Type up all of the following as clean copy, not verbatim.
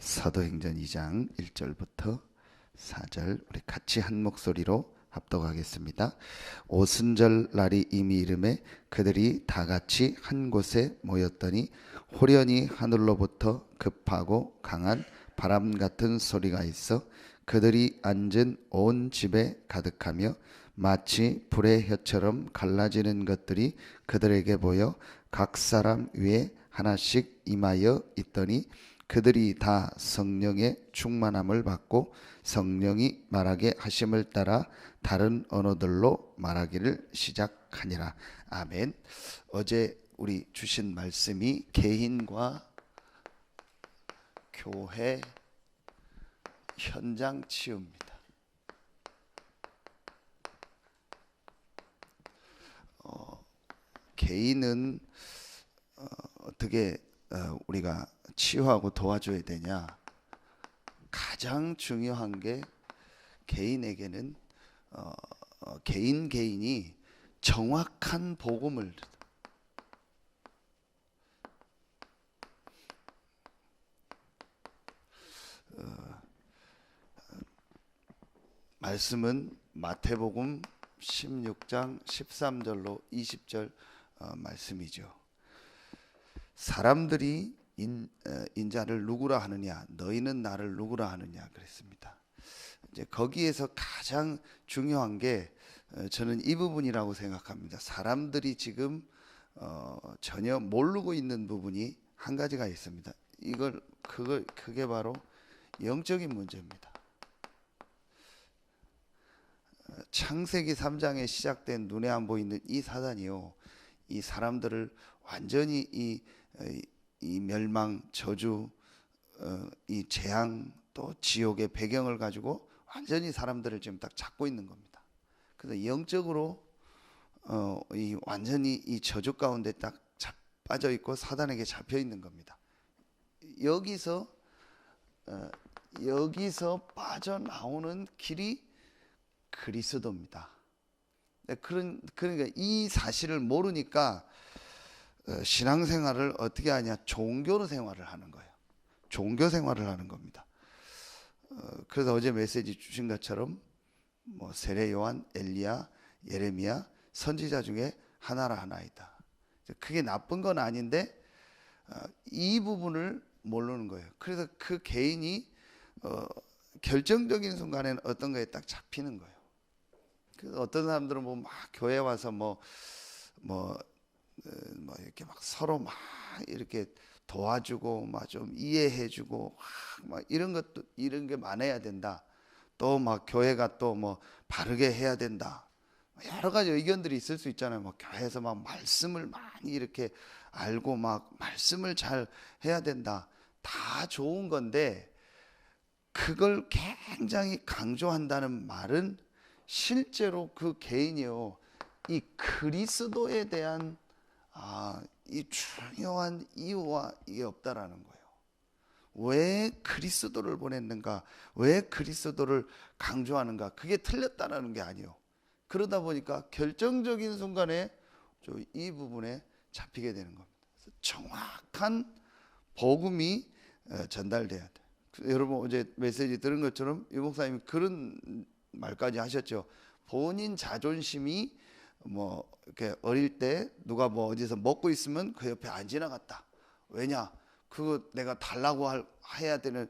사도행전 2장 1절부터 4절 우리 같이 한 목소리로 합독하겠습니다. 오순절 날이 이미 이름에 그들이 다 같이 한 곳에 모였더니 호련히 하늘로부터 급하고 강한 바람 같은 소리가 있어 그들이 앉은 온 집에 가득하며 마치 불의 혀처럼 갈라지는 것들이 그들에게 보여 각 사람 위에 하나씩 임하여 있더니 그들이 다 성령의 충만함을 받고 성령이 말하게 하심을 따라 다른 언어들로 말하기를 시작하니라. 아멘. 어제 우리 주신 말씀이 개인과 교회 현장 치유입니다. 개인은 어떻게 우리가 치유하고 도와줘야 되냐? 가장 중요한 게 개인에게는 개인이 정확한 복음을 말씀은 마태복음 16장 13절로 20절 말씀이죠. 사람들이 인자를 누구라 하느냐, 너희는 나를 누구라 하느냐 그랬습니다. 이제 거기에서 가장 중요한 게 저는 이 부분이라고 생각합니다. 사람들이 지금 전혀 모르고 있는 부분이 한 가지가 있습니다. 그게 바로 영적인 문제입니다. 창세기 3장에 시작된 눈에 안 보이는 이 사단이요, 이 사람들을 완전히 이 멸망, 저주, 이 재앙, 또 지옥의 배경을 가지고 완전히 사람들을 지금 딱 잡고 있는 겁니다. 그래서 영적으로 완전히 이 저주 가운데 딱 빠져 있고 사단에게 잡혀 있는 겁니다. 여기서 빠져나오는 길이 그리스도입니다. 그러니까 이 사실을 모르니까 신앙생활을 어떻게 하냐? 종교 생활을 하는 거예요. 종교 생활을 하는 겁니다. 그래서 어제 메시지 주신 것처럼 뭐 세례 요한, 엘리야, 예레미야 선지자 중에 하나라 하나이다. 그게 나쁜 건 아닌데 이 부분을 모르는 거예요. 그래서 그 개인이 결정적인 순간에는 어떤 거에 딱 잡히는 거예요. 그래서 어떤 사람들은 뭐 막 교회 와서 뭐 이렇게 막 서로 막 이렇게 도와주고 막 좀 이해해주고 막 이런 게 많아야 된다. 또 막 교회가 또 뭐 바르게 해야 된다. 여러 가지 의견들이 있을 수 있잖아요. 뭐 교회에서 막 말씀을 많이 이렇게 알고 막 말씀을 잘 해야 된다. 다 좋은 건데 그걸 굉장히 강조한다는 말은 실제로 그 개인이요, 이 그리스도에 대한 이 중요한 이유와 이게 없다라는 거예요. 왜 그리스도를 보냈는가? 왜 그리스도를 강조하는가? 그게 틀렸다라는 게 아니에요. 그러다 보니까 결정적인 순간에 이 부분에 잡히게 되는 겁니다. 그래서 정확한 복음이 전달돼야 돼. 여러분 어제 메시지 들은 것처럼 유 목사님이 그런 말까지 하셨죠. 본인 자존심이 뭐 이렇게 어릴 때 누가 뭐 어디서 먹고 있으면 그 옆에 안 지나갔다. 왜냐? 그거 내가 달라고 해야 되는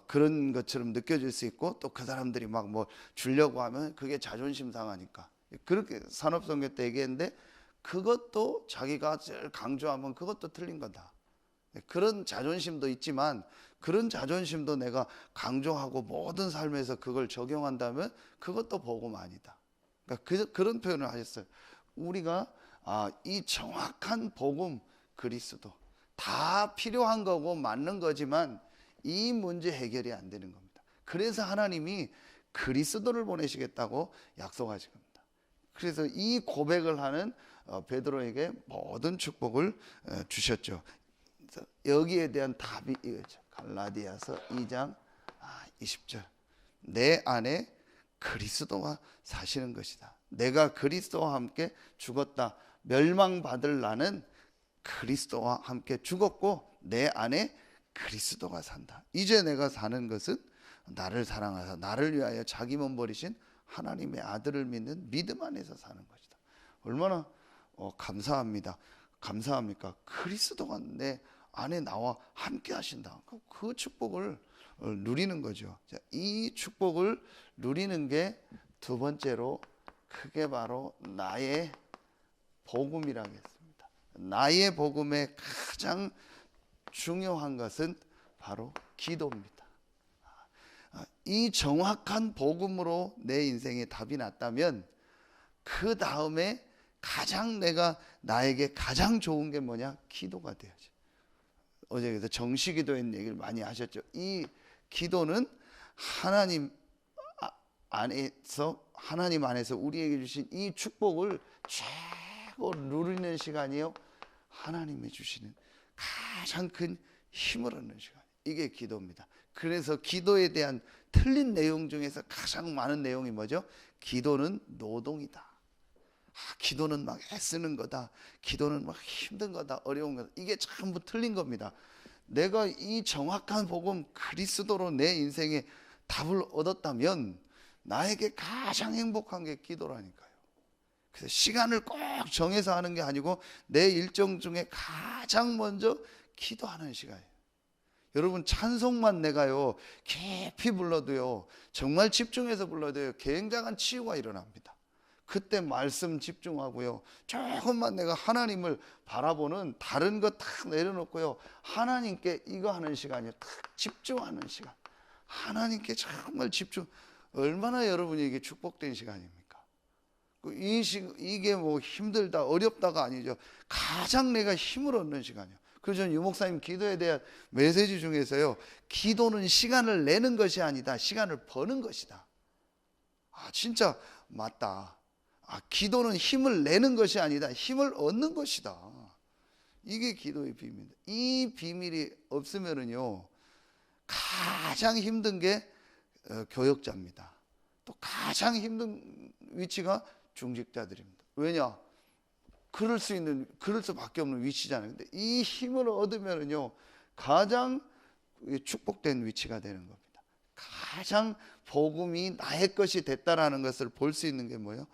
그런 것처럼 느껴질 수 있고, 또 그 사람들이 막 뭐 주려고 하면 그게 자존심 상하니까 그렇게 산업선교 때 얘기했는데, 그것도 자기가 제일 강조하면 그것도 틀린 거다. 그런 자존심도 있지만 그런 자존심도 내가 강조하고 모든 삶에서 그걸 적용한다면 그것도 복음 아니다. 그러니까 그런 표현을 하셨어요. 우리가 이 정확한 복음, 그리스도 다 필요한 거고 맞는 거지만 이 문제 해결이 안 되는 겁니다. 그래서 하나님이 그리스도를 보내시겠다고 약속하신 겁니다. 그래서 이 고백을 하는 베드로에게 모든 축복을 주셨죠. 여기에 대한 답이 이거죠. 갈라디아서 2장 20절. 내 안에 그리스도가 사시는 것이다. 내가 그리스도와 함께 죽었다. 멸망받을 나는 그리스도와 함께 죽었고 내 안에 그리스도가 산다. 이제 내가 사는 것은 나를 사랑하사 나를 위하여 자기 몸 버리신 하나님의 아들을 믿는 믿음 안에서 사는 것이다. 얼마나 감사합니다. 감사합니까? 그리스도가 내 안에 나와 함께 하신다. 그 축복을 누리는 거죠. 자, 이 축복을 누리는 게 두 번째로 크게 바로 나의 복음이라겠습니다. 나의 복음의 가장 중요한 것은 바로 기도입니다. 이 정확한 복음으로 내 인생에 답이 났다면 그 다음에 가장 나에게 가장 좋은 게 뭐냐? 기도가 돼야지. 어제 그래서 정시기도의 얘기를 많이 하셨죠. 이 기도는 하나님 안에서 우리에게 주신 이 축복을 최고 누리는 시간이요, 하나님이 주시는 가장 큰 힘을 얻는 시간, 이게 기도입니다. 그래서 기도에 대한 틀린 내용 중에서 가장 많은 내용이 뭐죠? 기도는 노동이다. 기도는 막 애쓰는 거다. 기도는 막 힘든 거다. 어려운 거다. 이게 전부 틀린 겁니다. 내가 이 정확한 복음 그리스도로 내 인생에 답을 얻었다면 나에게 가장 행복한 게 기도라니까요. 그래서 시간을 꼭 정해서 하는 게 아니고 내 일정 중에 가장 먼저 기도하는 시간이에요. 여러분, 찬송만 내가요 깊이 불러도요, 정말 집중해서 불러도요, 굉장한 치유가 일어납니다. 그때 말씀 집중하고요, 조금만 내가 하나님을 바라보는 다른 거 탁 내려놓고요, 하나님께 이거 하는 시간이요, 탁 집중하는 시간. 하나님께 정말 집중. 얼마나 여러분이 이게 축복된 시간입니까? 이게 뭐 힘들다 어렵다가 아니죠. 가장 내가 힘을 얻는 시간이에요. 그래서 저는 유목사님 기도에 대한 메시지 중에서요, 기도는 시간을 내는 것이 아니다, 시간을 버는 것이다. 진짜 맞다. 기도는 힘을 내는 것이 아니다, 힘을 얻는 것이다. 이게 기도의 비밀입니다. 이 비밀이 없으면은요, 가장 힘든 게 교역자입니다. 또 가장 힘든 위치가 중직자들입니다. 왜냐? 그럴 수밖에 없는 위치잖아요. 근데 이 힘을 얻으면은요, 가장 축복된 위치가 되는 겁니다. 가장 복음이 나의 것이 됐다라는 것을 볼 수 있는 게 뭐예요?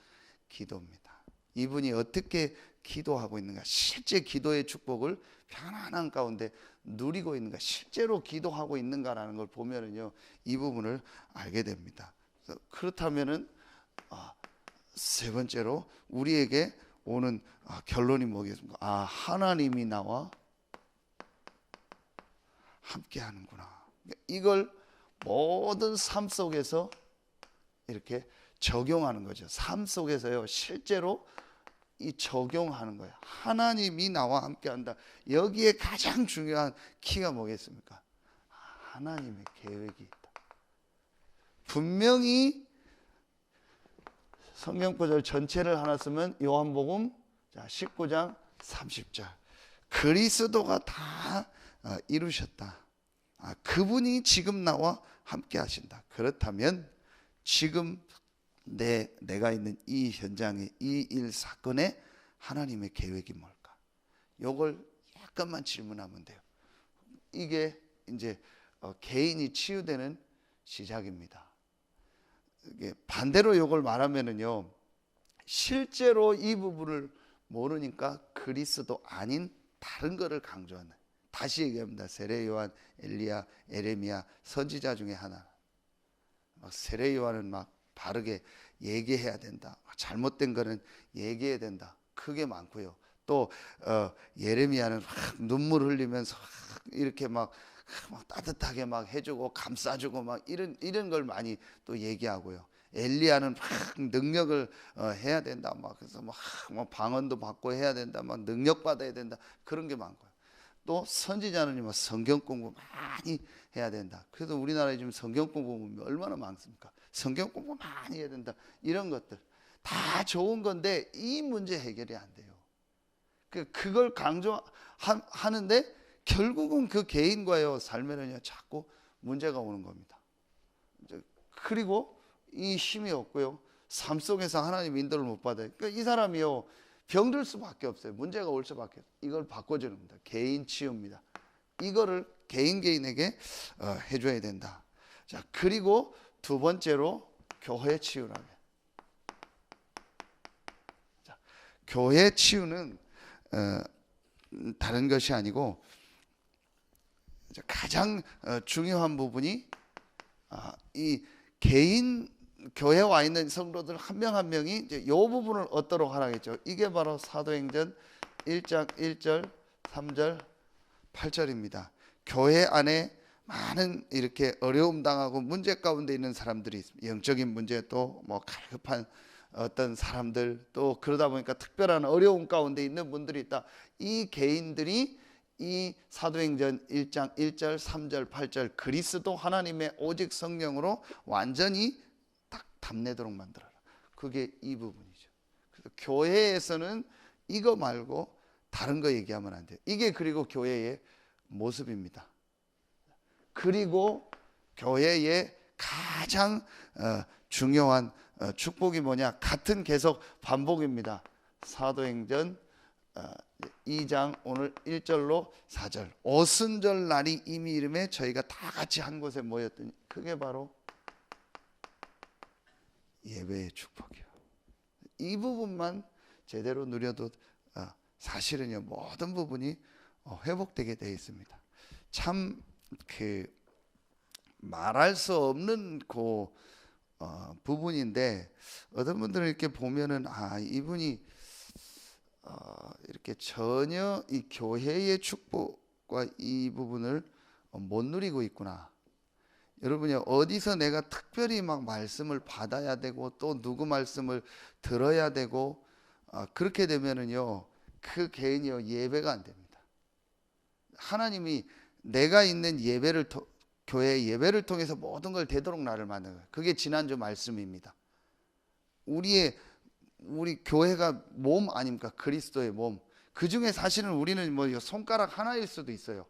기도입니다. 이분이 어떻게 기도하고 있는가, 실제 기도의 축복을 편안한 가운데 누리고 있는가, 실제로 기도하고 있는가라는 걸 보면은요, 이 부분을 알게 됩니다. 그렇다면은 세 번째로 우리에게 오는 결론이 뭐겠습니까? 하나님이 나와 함께 하는구나. 이걸 모든 삶 속에서 이렇게 적용하는 거죠. 삶 속에서요, 실제로 이 적용하는 거예요. 하나님이 나와 함께 한다. 여기에 가장 중요한 키가 뭐겠습니까? 하나님의 계획이 있다. 분명히 성경구절 전체를 하나 쓰면 요한복음 19장 30절. 그리스도가 다 이루셨다. 그분이 지금 나와 함께 하신다. 그렇다면 지금 내가 있는 이 현장에, 이 일 사건에 하나님의 계획이 뭘까? 요걸 약간만 질문하면 돼요. 이게 이제 개인이 치유되는 시작입니다. 이게 반대로 요걸 말하면은요, 실제로 이 부분을 모르니까 그리스도 아닌 다른 거를 강조하는, 다시 얘기합니다. 세례 요한, 엘리야, 에레미야 선지자 중에 하나. 세례 요한은 막 바르게 얘기해야 된다, 잘못된 거는 얘기해야 된다, 크게 많고요. 또 예레미야는 막 눈물 흘리면서 이렇게 막 따뜻하게 막 해주고 감싸주고 막 이런 걸 많이 또 얘기하고요. 엘리야는 막 능력을 해야 된다, 막 그래서 막 방언도 받고 해야 된다, 막 능력 받아야 된다, 그런 게 많고요. 또 선지자는 막 성경 공부 많이 해야 된다. 그래서 우리나라에 지금 성경 공부 얼마나 많습니까? 성경 공부 많이 해야 된다. 이런 것들 다 좋은 건데 이 문제 해결이 안 돼요. 그걸 강조하는데 결국은 그 개인과의 삶에는요, 자꾸 문제가 오는 겁니다. 그리고 이 힘이 없고요, 삶 속에서 하나님 인도를 못 받아요. 그러니까 이 사람이요, 병들 수밖에 없어요. 문제가 올 수밖에 없어요. 이걸 바꿔주는 겁니다. 개인 치유입니다. 이거를 개인에게 해줘야 된다. 자, 그리고 두 번째로 교회 치유라고. 자, 교회 치유는 다른 것이 아니고 가장 중요한 부분이 이 개인 교회에 와 있는 성도들 한 명 한 명이 이제 이 부분을 얻도록 하라겠죠. 이게 바로 사도행전 1장 1절, 3절, 8절입니다. 교회 안에 많은 이렇게 어려움 당하고 문제 가운데 있는 사람들이 있습니다. 영적인 문제, 또 뭐 갈급한 어떤 사람들, 또 그러다 보니까 특별한 어려움 가운데 있는 분들이 있다. 이 개인들이 이 사도행전 1장 1절, 3절, 8절 그리스도 하나님의 오직 성령으로 완전히 딱 답내도록 만들어라. 그게 이 부분이죠. 그래서 교회에서는 이거 말고 다른 거 얘기하면 안 돼요. 이게 그리고 교회의 모습입니다. 그리고 교회의 가장 중요한 축복이 뭐냐? 같은 계속 반복입니다. 사도행전 2장 오늘 1절로 4절, 오순절 날이 이미 이름에 저희가 다 같이 한 곳에 모였더니 그게 바로 예배의 축복이요. 이 부분만 제대로 누려도 사실은요 모든 부분이 회복되게 되어 있습니다. 참 말할 수 없는 그 부분인데 어떤 분들은 이렇게 보면은 이분이 이렇게 전혀 이 교회의 축복과 이 부분을 못 누리고 있구나. 여러분이 어디서 내가 특별히 막 말씀을 받아야 되고 또 누구 말씀을 들어야 되고 그렇게 되면은요 그 개인이요 예배가 안 됩니다. 하나님이 내가 있는 교회 예배를 통해서 모든 걸 되도록 나를 만든 거예요. 그게 지난주 말씀입니다. 우리 교회가 몸 아닙니까? 그리스도의 몸. 그 중에 사실은 우리는 뭐 손가락 하나일 수도 있어요.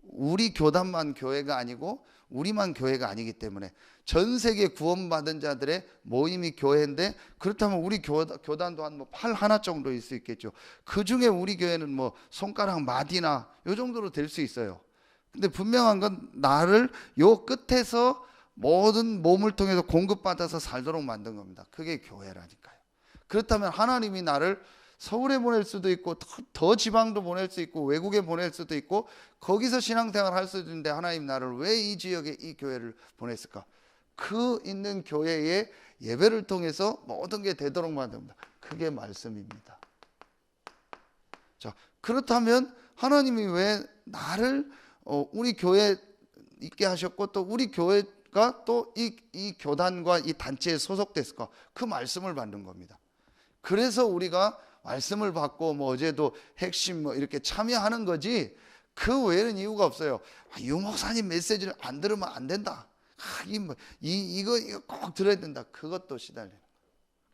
우리 교단만 교회가 아니고 우리만 교회가 아니기 때문에 전 세계 구원받은 자들의 모임이 교회인데, 그렇다면 우리 교단도 한 뭐 팔 하나 정도일 수 있겠죠. 그 중에 우리 교회는 뭐 손가락 마디나 요 정도로 될 수 있어요. 근데 분명한 건 나를 요 끝에서 모든 몸을 통해서 공급받아서 살도록 만든 겁니다. 그게 교회라니까요. 그렇다면 하나님이 나를 서울에 보낼 수도 있고 더 지방도 보낼 수 있고 외국에 보낼 수도 있고 거기서 신앙생활 할 수도 있는데 하나님 나를 왜 이 지역에 이 교회를 보냈을까? 그 있는 교회의 예배를 통해서 모든 게 되도록 만듭니다. 그게 말씀입니다. 자, 그렇다면 하나님이 왜 나를 우리 교회에 있게 하셨고 또 우리 교회가 또 이 교단과 이 단체에 소속됐을까? 그 말씀을 받는 겁니다. 그래서 우리가 말씀을 받고 뭐 어제도 핵심 뭐 이렇게 참여하는 거지 그 외에는 이유가 없어요. 유 목사님 메시지를 안 들으면 안 된다. 이거 꼭 들어야 된다. 그것도 시달리는 거예요.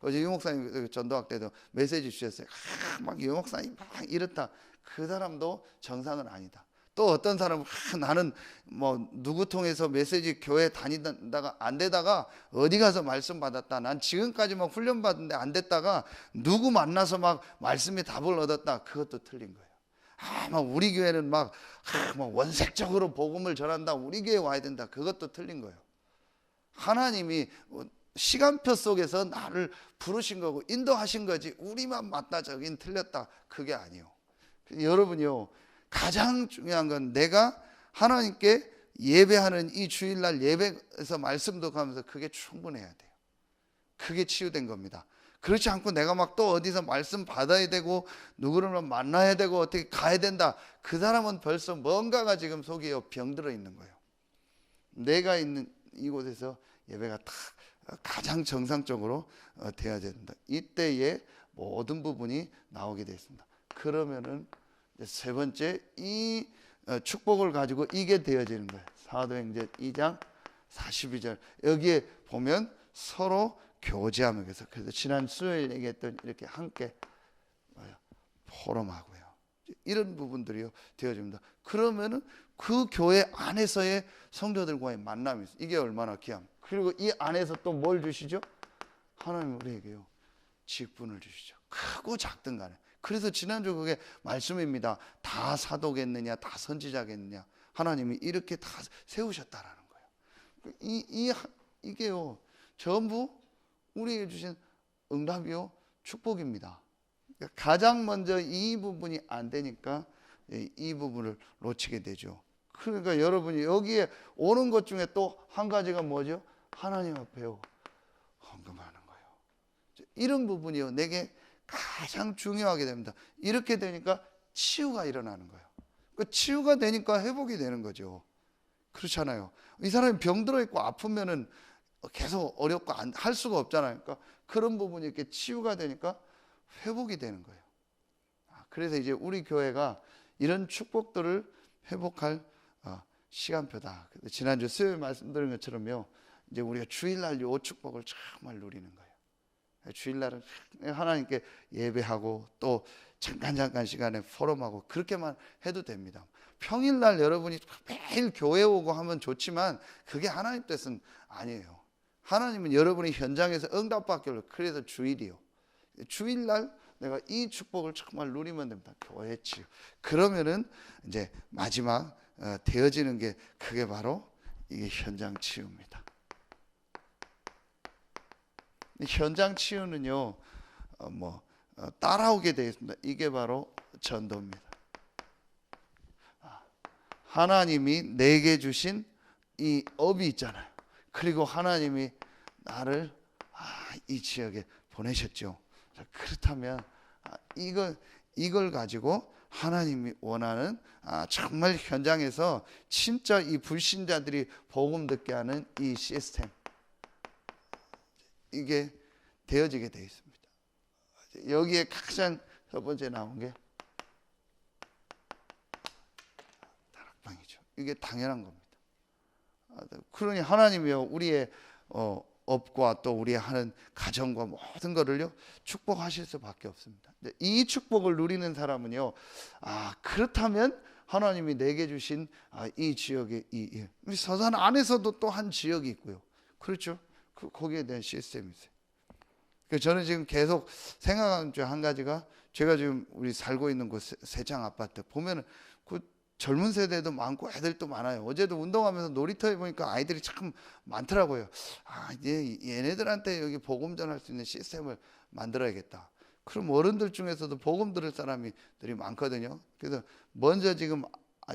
어제 유 목사님 전도학 때도 메시지 주셨어요. 막 유 목사님 막 이렇다. 그 사람도 정상은 아니다. 또 어떤 사람은 나는 뭐 누구 통해서 메시지 교회 다니다가 안 되다가 어디 가서 말씀 받았다. 난 지금까지만 훈련 받는데 안 됐다가 누구 만나서 막 말씀의 답을 얻었다. 그것도 틀린 거예요. 막 우리 교회는 막 원색적으로 복음을 전한다. 우리 교회 와야 된다. 그것도 틀린 거예요. 하나님이 시간표 속에서 나를 부르신 거고 인도하신 거지 우리만 맞다 저긴 틀렸다. 그게 아니에요. 여러분이요. 가장 중요한 건 내가 하나님께 예배하는 이 주일날 예배에서 말씀도 가면서 그게 충분해야 돼요. 그게 치유된 겁니다. 그렇지 않고 내가 막 또 어디서 말씀 받아야 되고 누구를 만나야 되고 어떻게 가야 된다. 그 사람은 벌써 뭔가가 지금 속에 병들어 있는 거예요. 내가 있는 이곳에서 예배가 딱 가장 정상적으로 돼야 된다. 이때에 모든 부분이 나오게 되어 있습니다. 그러면은 세 번째 이 축복을 가지고 이게 되어지는 거예요. 사도행전 2장 42절 여기에 보면 서로 교제하며 그래서 지난 수요일 얘기했던 이렇게 함께 포럼하고요. 이런 부분들이 되어집니다. 그러면은 그 교회 안에서의 성도들과의 만남이 있어요. 이게 얼마나 귀함. 그리고 이 안에서 또 뭘 주시죠? 하나님 우리에게요 직분을 주시죠. 크고 작든 간에. 그래서 지난주 그게 말씀입니다. 다 사도겠느냐 다 선지자겠느냐 하나님이 이렇게 다 세우셨다라는 거예요. 이게요 전부 우리에게 주신 응답이요 축복입니다. 가장 먼저 이 부분이 안 되니까 이 부분을 놓치게 되죠. 그러니까 여러분이 여기에 오는 것 중에 또 한 가지가 뭐죠? 하나님 앞에요 헌금하는 거예요. 이런 부분이요 내게 가장 중요하게 됩니다. 이렇게 되니까 치유가 일어나는 거예요. 그 치유가 되니까 회복이 되는 거죠. 그렇잖아요. 이 사람이 병들어 있고 아프면은 계속 어렵고 할 수가 없잖아요. 그러니까 그런 부분이 이렇게 치유가 되니까 회복이 되는 거예요. 그래서 이제 우리 교회가 이런 축복들을 회복할 시간표다. 지난주 수요일 말씀드린 것처럼요. 이제 우리가 주일날 요 축복을 정말 누리는 거예요. 주일날은 하나님께 예배하고 또 잠깐 시간에 포럼하고 그렇게만 해도 됩니다. 평일날 여러분이 매일 교회 오고 하면 좋지만 그게 하나님 뜻은 아니에요. 하나님은 여러분이 현장에서 응답받기를 그래서 주일이요. 주일날 내가 이 축복을 정말 누리면 됩니다. 교회 치유. 그러면은 이제 마지막 되어지는 게 그게 바로 이게 현장 치유입니다. 현장 치유는요, 따라오게 되어 있습니다. 이게 바로 전도입니다. 하나님이 내게 주신 이 업이 있잖아요. 그리고 하나님이 나를 이 지역에 보내셨죠. 자, 그렇다면 이걸 가지고 하나님이 원하는 정말 현장에서 진짜 이 불신자들이 복음 듣게 하는 이 시스템 이게 되어지게 되어 있습니다. 여기에 가장 첫 번째 나온 게 다락방이죠. 이게 당연한 겁니다. 그러니 하나님이요 우리의 업과 또 우리의 하는 가정과 모든 것을요 축복하실 수밖에 없습니다. 이 축복을 누리는 사람은요 그렇다면 하나님이 내게 주신 이 지역의 우리 서산 안에서도 또 한 지역이 있고요. 그렇죠? 거기에 대한 시스템이 있어요. 저는 지금 계속 생각하는 중 한 가지가 제가 지금 우리 살고 있는 곳 세창 아파트 보면은 그 젊은 세대도 많고 애들도 많아요. 어제도 운동하면서 놀이터에 보니까 아이들이 참 많더라고요. 이제 얘네들한테 여기 복음 전할 수 있는 시스템을 만들어야겠다. 그럼 어른들 중에서도 복음 들을 사람들이 많거든요. 그래서 먼저 지금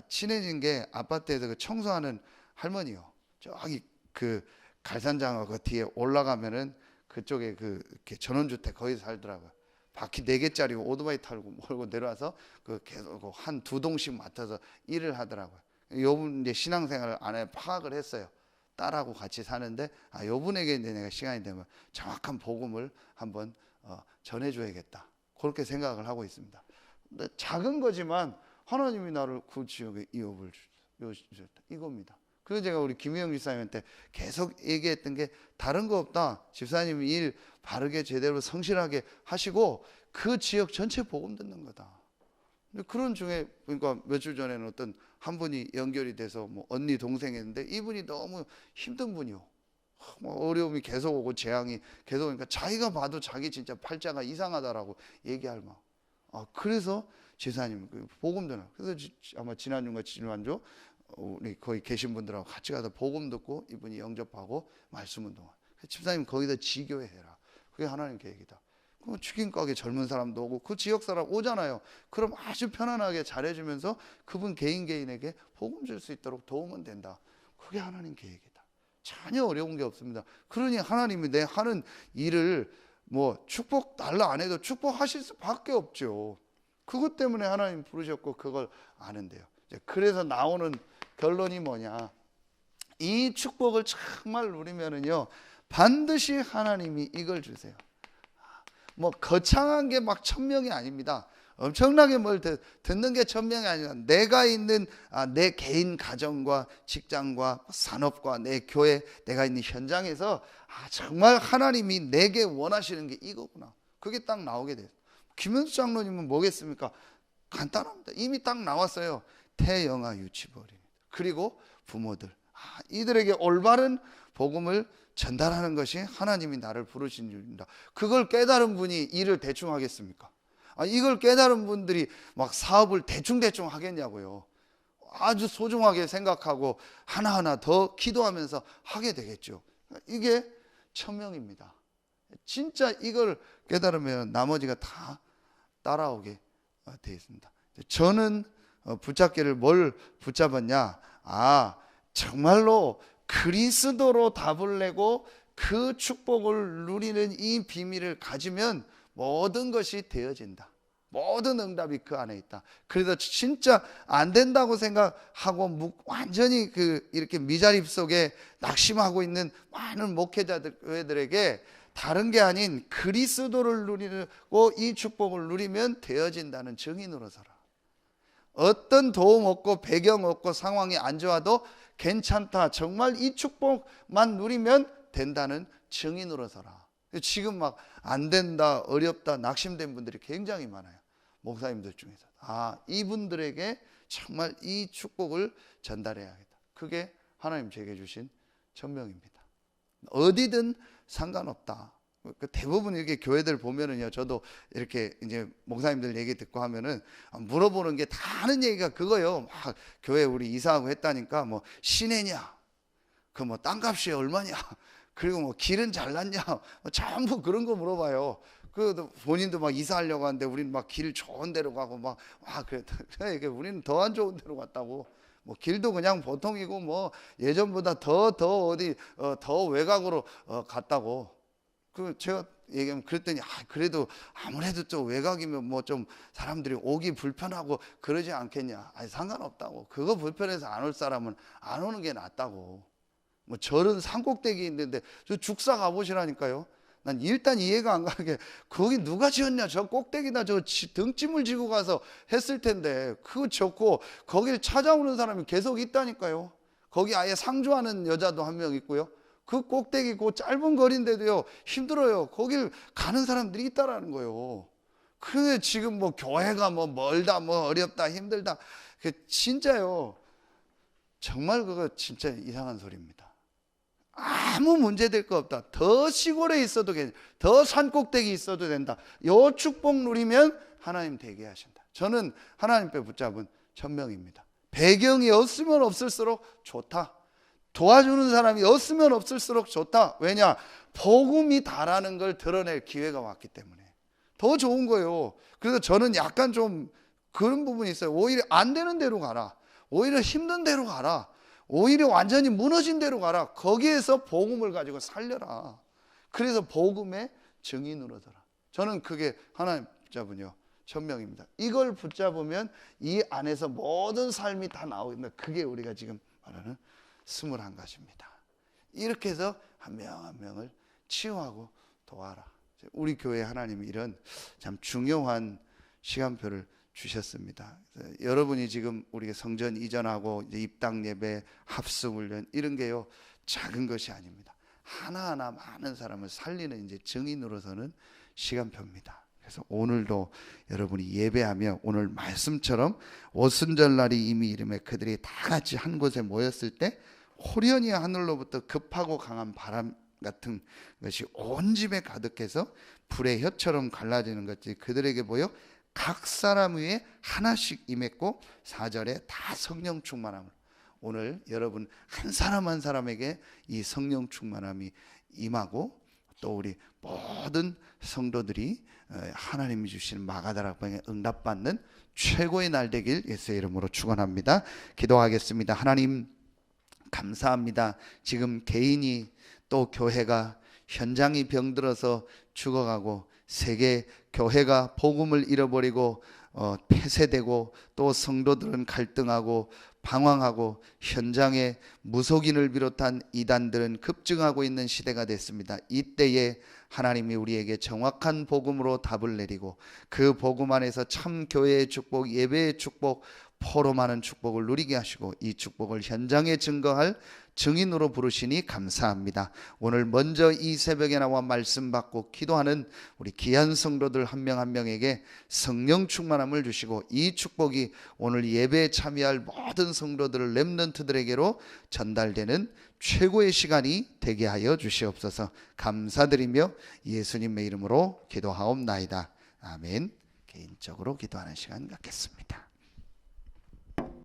친해진 게 아파트에서 그 청소하는 할머니요. 저기 그 갈산장어 그 뒤에 올라가면은 그쪽에 이렇게 전원주택 거기서 살더라고요. 바퀴 4개짜리 오토바이 타고 몰고 내려와서 그 계속 한 2동씩 맡아서 일을 하더라고요. 요분 이제 신앙생활을 안에 파악을 했어요. 딸하고 같이 사는데 요분에게 이제 내가 시간이 되면 정확한 복음을 한번 전해줘야겠다. 그렇게 생각을 하고 있습니다. 근데 작은 거지만 하나님이 나를 그 지역에 이업을 주셨다. 이겁니다. 그래서 제가 우리 김희영 집사님한테 계속 얘기했던 게 다른 거 없다. 집사님이 일 바르게 제대로 성실하게 하시고 그 지역 전체 복음 듣는 거다. 그런 중에 그러니까 며칠 전에는 어떤 한 분이 연결이 돼서 언니 동생이었는데 이분이 너무 힘든 분이요. 어려움이 계속 오고 재앙이 계속 오니까 자기가 봐도 자기 진짜 팔자가 이상하다라고 얘기할 막. 그래서 집사님 복음 전화. 그래서 아마 지난주 우리 거기 계신 분들하고 같이 가서 복음 듣고 이분이 영접하고 말씀 운동을. 집사님 거기다 지교회 해라. 그게 하나님 계획이다. 그 치킨 가게 젊은 사람도 오고 그 지역 사람 오잖아요. 그럼 아주 편안하게 잘해주면서 그분 개인에게 복음 줄 수 있도록 도우면 된다. 그게 하나님 계획이다. 전혀 어려운 게 없습니다. 그러니 하나님이 내 하는 일을 축복 달라 안 해도 축복하실 수밖에 없죠. 그것 때문에 하나님 부르셨고 그걸 아는데요. 그래서 나오는 결론이 뭐냐? 이 축복을 정말 누리면은요 반드시 하나님이 이걸 주세요. 거창한 게 막 1000명이 아닙니다. 엄청나게 뭘 듣는 게 1000명이 아니라 내가 있는 내 개인 가정과 직장과 산업과 내 교회 내가 있는 현장에서 정말 하나님이 내게 원하시는 게 이거구나. 그게 딱 나오게 돼요. 김현수 장로님은 뭐겠습니까? 간단합니다. 이미 딱 나왔어요. 태영아 유치벌입니다. 그리고 부모들 이들에게 올바른 복음을 전달하는 것이 하나님이 나를 부르신 일입니다. 그걸 깨달은 분이 일을 대충 하겠습니까? 이걸 깨달은 분들이 막 사업을 대충 하겠냐고요. 아주 소중하게 생각하고 하나하나 더 기도하면서 하게 되겠죠. 이게 천명입니다. 진짜 이걸 깨달으면 나머지가 다 따라오게 되어 있습니다. 저는 붙잡기를 뭘 붙잡았냐? 정말로 그리스도로 답을 내고 그 축복을 누리는 이 비밀을 가지면 모든 것이 되어진다. 모든 응답이 그 안에 있다. 그래서 진짜 안 된다고 생각하고 완전히 이렇게 미자립 속에 낙심하고 있는 많은 목회자들에게 다른 게 아닌 그리스도를 누리고 이 축복을 누리면 되어진다는 증인으로 서라. 어떤 도움 없고 배경 없고 상황이 안 좋아도 괜찮다. 정말 이 축복만 누리면 된다는 증인으로 서라. 지금 막 안 된다, 어렵다, 낙심된 분들이 굉장히 많아요. 목사님들 중에서. 이분들에게 정말 이 축복을 전달해야겠다. 그게 하나님 제게 주신 천명입니다. 어디든 상관없다. 대부분 이렇게 교회들 보면은요, 저도 이렇게 이제 목사님들 얘기 듣고 하면은 물어보는 게 다 하는 얘기가 그거예요. 막 교회 우리 이사하고 했다니까 뭐 시내냐, 그 뭐 땅값이 얼마냐, 그리고 뭐 길은 잘났냐, 전부 그런 거 물어봐요. 그 본인도 막 이사하려고 하는데 우리는 막 길 좋은 데로 가고 그래 우리는 더 안 좋은 데로 갔다고. 뭐 길도 그냥 보통이고 뭐 예전보다 더 어디 더 외곽으로 갔다고. 제가 얘기하면 그랬더니 그래도 아무래도 좀 외곽이면 뭐 좀 사람들이 오기 불편하고 그러지 않겠냐. 상관없다고. 그거 불편해서 안 올 사람은 안 오는 게 낫다고. 뭐 절은 산꼭대기 있는데 저 죽사 가보시라니까요. 난 일단 이해가 안 가는 게 거기 누가 지었냐. 저 꼭대기다 저 등짐을 지고 가서 했을 텐데 그거 좋고 거기를 찾아오는 사람이 계속 있다니까요. 거기 아예 상주하는 여자도 한 명 있고요. 그 꼭대기 그 짧은 거리인데도요 힘들어요. 거길 가는 사람들이 있다라는 거예요. 그런데 지금 뭐 교회가 뭐 멀다 뭐 어렵다 힘들다, 진짜요. 정말 그거 진짜 이상한 소리입니다. 아무 문제될 거 없다. 더 시골에 있어도 괜찮다. 더 산꼭대기 있어도 된다. 요 축복 누리면 하나님 되게 하신다. 저는 하나님께 붙잡은 천명입니다. 배경이 없으면 없을수록 좋다. 도와주는 사람이 없으면 없을수록 좋다. 왜냐? 복음이 다라는 걸 드러낼 기회가 왔기 때문에 더 좋은 거예요. 그래서 저는 약간 좀 그런 부분이 있어요. 오히려 안 되는 대로 가라. 오히려 힘든 대로 가라. 오히려 완전히 무너진 대로 가라. 거기에서 복음을 가지고 살려라. 그래서 복음의 증인으로 서라. 저는 그게 하나님 붙잡은요 천명입니다. 이걸 붙잡으면 이 안에서 모든 삶이 다 나오는데 그게 우리가 지금 말하는 21가지입니다. 이렇게 해서 한 명 한 명을 치유하고 도와라. 우리 교회 하나님이 이런 참 중요한 시간표를 주셨습니다. 여러분이 지금 우리가 성전 이전하고 이제 입당 예배, 합숙 훈련 이런 게요 작은 것이 아닙니다. 하나하나 많은 사람을 살리는 이제 증인으로서는 시간표입니다. 그래서 오늘도 여러분이 예배하며 오늘 말씀처럼 오순절날이 이미 이름에 그들이 다 같이 한 곳에 모였을 때 호련히 하늘로부터 급하고 강한 바람 같은 것이 온 집에 가득해서 불의 혀처럼 갈라지는 것이 그들에게 보여 각 사람 위에 하나씩 임했고 4절에 다 성령 충만함을. 오늘 여러분 한 사람 한 사람에게 이 성령 충만함이 임하고 또 우리 모든 성도들이 하나님이 주시는 마가다락방에 응답받는 최고의 날 되길 예수의 이름으로 축원합니다. 기도하겠습니다. 하나님 감사합니다. 지금 개인이 또 교회가 현장이 병들어서 죽어가고 세계 교회가 복음을 잃어버리고 폐쇄되고 또 성도들은 갈등하고 방황하고 현장에 무속인을 비롯한 이단들은 급증하고 있는 시대가 됐습니다. 이때에 하나님이 우리에게 정확한 복음으로 답을 내리고 그 복음 안에서 참 교회의 축복, 예배의 축복, 포로 많은 축복을 누리게 하시고 이 축복을 현장에 증거할 증인으로 부르시니 감사합니다. 오늘 먼저 이 새벽에 나와 말씀 받고 기도하는 우리 귀한 성도들 한 명 한 명에게 성령 충만함을 주시고 이 축복이 오늘 예배에 참여할 모든 성도들 렘넌트들에게로 전달되는 최고의 시간이 되게 하여 주시옵소서. 감사드리며 예수님의 이름으로 기도하옵나이다. 아멘. 개인적으로 기도하는 시간 갖겠습니다.